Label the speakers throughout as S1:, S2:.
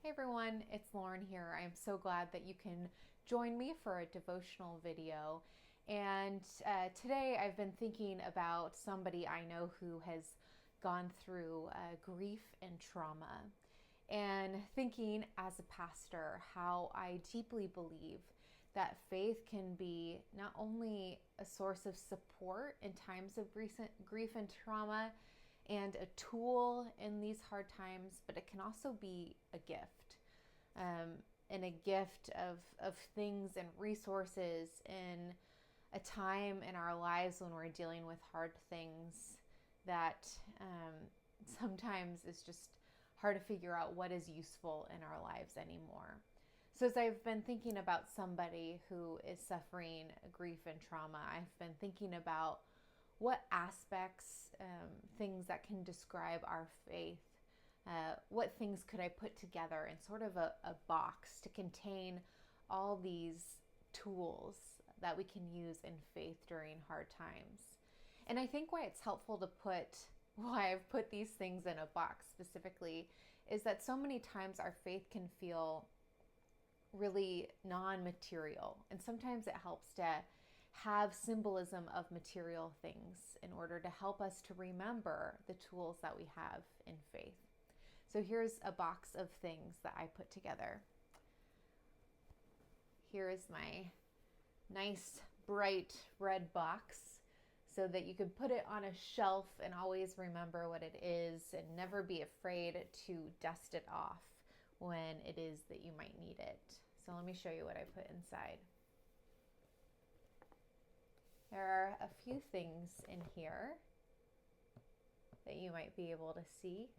S1: Hey everyone, it's Lauren here. I am so glad that you can join me for a devotional video. And today I've been thinking about somebody I know who has gone through grief and trauma, and thinking as a pastor how I deeply believe that faith can be not only a source of support in times of recent grief and trauma and a tool in these hard times, but it can also be a gift, and a gift of things and resources in a time in our lives when we're dealing with hard things that sometimes is just hard to figure out what is useful in our lives anymore. So as I've been thinking about somebody who is suffering grief and trauma, I've been thinking about what aspects, things that can describe our faith, what things could I put together in sort of a box to contain all these tools that we can use in faith during hard times. And I think why it's helpful to why I've put these things in a box specifically, is that so many times our faith can feel really non-material. And sometimes it helps to have symbolism of material things in order to help us to remember the tools that we have in faith. So here's a box of things that I put together. Here is my nice bright red box so that you can put it on a shelf and always remember what it is and never be afraid to dust it off when it is that you might need it. So let me show you what I put inside. There are a few things in here that you might be able to see.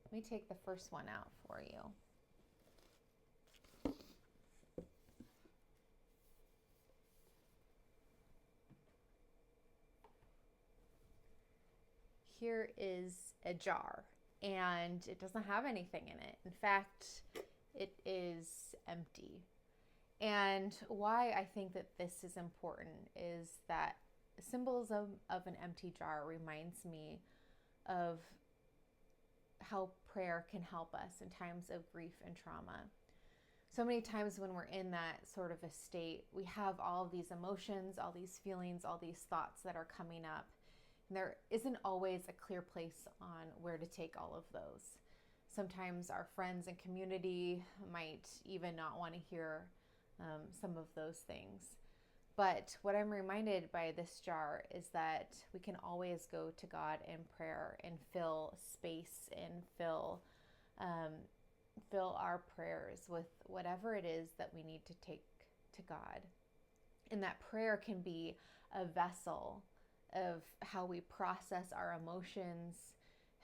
S1: Let me take the first one out for you. Here is a jar, and it doesn't have anything in it. In fact, it is empty. And why I think that this is important is that symbolism of an empty jar reminds me of how prayer can help us in times of grief and trauma. So many times when we're in that sort of a state, we have all of these emotions, all these feelings, all these thoughts that are coming up. And there isn't always a clear place on where to take all of those. Sometimes our friends and community might even not want to hear some of those things. But what I'm reminded by this jar is that we can always go to God in prayer and fill space and fill our prayers with whatever it is that we need to take to God. And that prayer can be a vessel of how we process our emotions,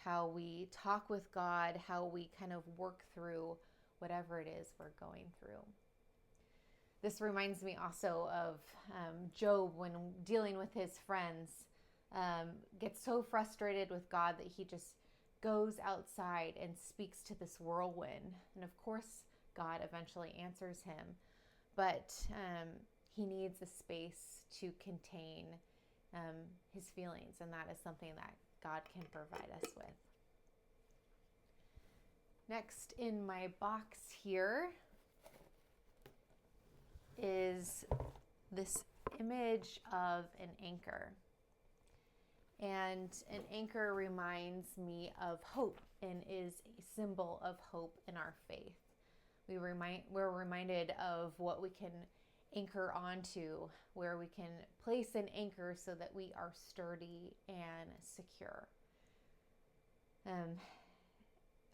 S1: how we talk with God, how we kind of work through whatever it is we're going through. This reminds me also of Job when dealing with his friends, gets so frustrated with God that he just goes outside and speaks to this whirlwind. And of course, God eventually answers him, but he needs a space to contain his feelings, and that is something that God can provide us with. Next in my box here is this image of an anchor. And an anchor reminds me of hope and is a symbol of hope in our faith. We're reminded of what we can anchor onto, where we can place an anchor so that we are sturdy and secure.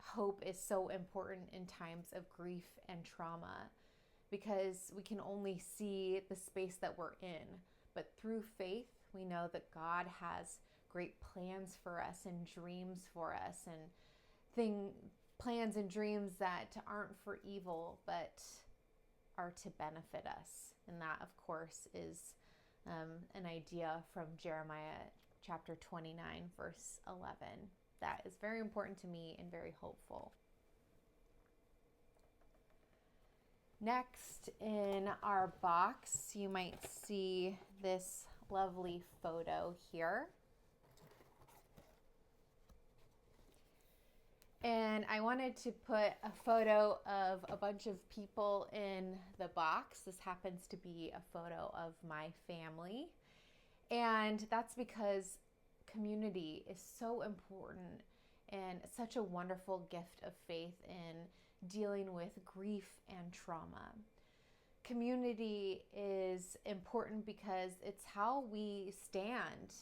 S1: Hope is so important in times of grief and trauma, because we can only see the space that we're in. But through faith, we know that God has great plans for us and dreams for us, and plans and dreams that aren't for evil, but are to benefit us. And that, of course, is an idea from Jeremiah chapter 29, verse 11. That is very important to me and very hopeful. Next in our box, you might see this lovely photo here. And I wanted to put a photo of a bunch of people in the box. This happens to be a photo of my family. And that's because community is so important and such a wonderful gift of faith in dealing with grief and trauma. Community is important because it's how we stand.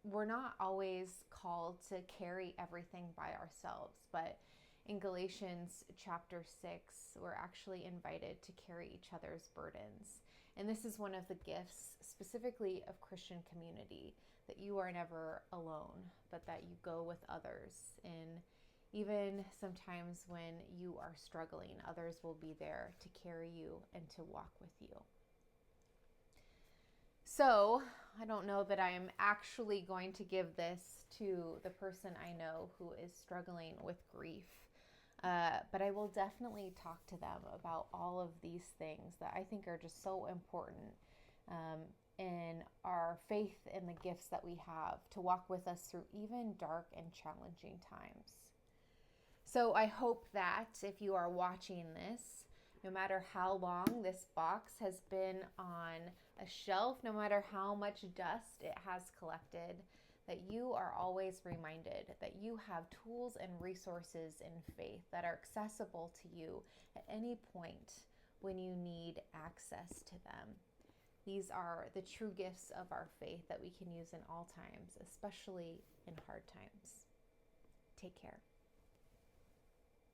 S1: We're not always called to carry everything by ourselves, but in Galatians chapter 6, we're actually invited to carry each other's burdens. And this is one of the gifts specifically of Christian community, that you are never alone, but that you go with others. And even sometimes when you are struggling, others will be there to carry you and to walk with you. So I don't know that I am actually going to give this to the person I know who is struggling with grief. But I will definitely talk to them about all of these things that I think are just so important in our faith and the gifts that we have to walk with us through even dark and challenging times. So I hope that if you are watching this, no matter how long this box has been on a shelf, no matter how much dust it has collected, that you are always reminded that you have tools and resources in faith that are accessible to you at any point when you need access to them. These are the true gifts of our faith that we can use in all times, especially in hard times. Take care.